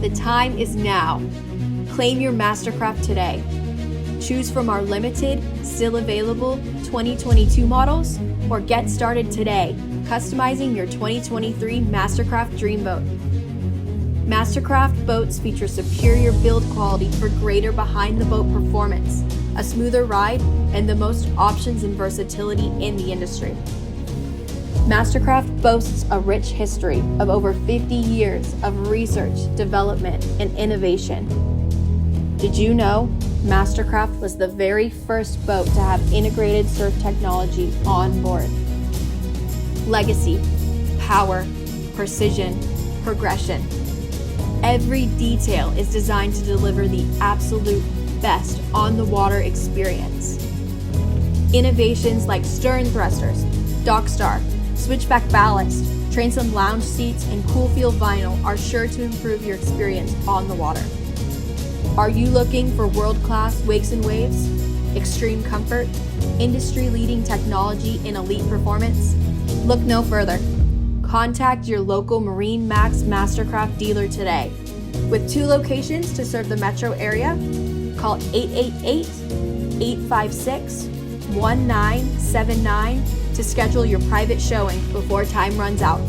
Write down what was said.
The time is now. Claim your MasterCraft today. Choose from our limited, still available 2022 models, or get started today customizing your 2023 MasterCraft Dreamboat. MasterCraft boats feature superior build quality for greater behind-the-boat performance, a smoother ride, and the most options and versatility in the industry. MasterCraft boasts a rich history of over 50 years of research, development, and innovation. Did you know MasterCraft was the very first boat to have integrated surf technology on board? Legacy, power, precision, progression. Every detail is designed to deliver the absolute best on-the-water experience. Innovations like stern thrusters, DockStar, switchback ballast, transom lounge seats, and cool feel vinyl are sure to improve your experience on the water. Are you looking for world-class wakes and waves, extreme comfort, industry-leading technology, and elite performance? Look no further. Contact your local MarineMax MasterCraft dealer today. With 2 locations to serve the metro area, call 888-856-1979 to schedule your private showing before time runs out.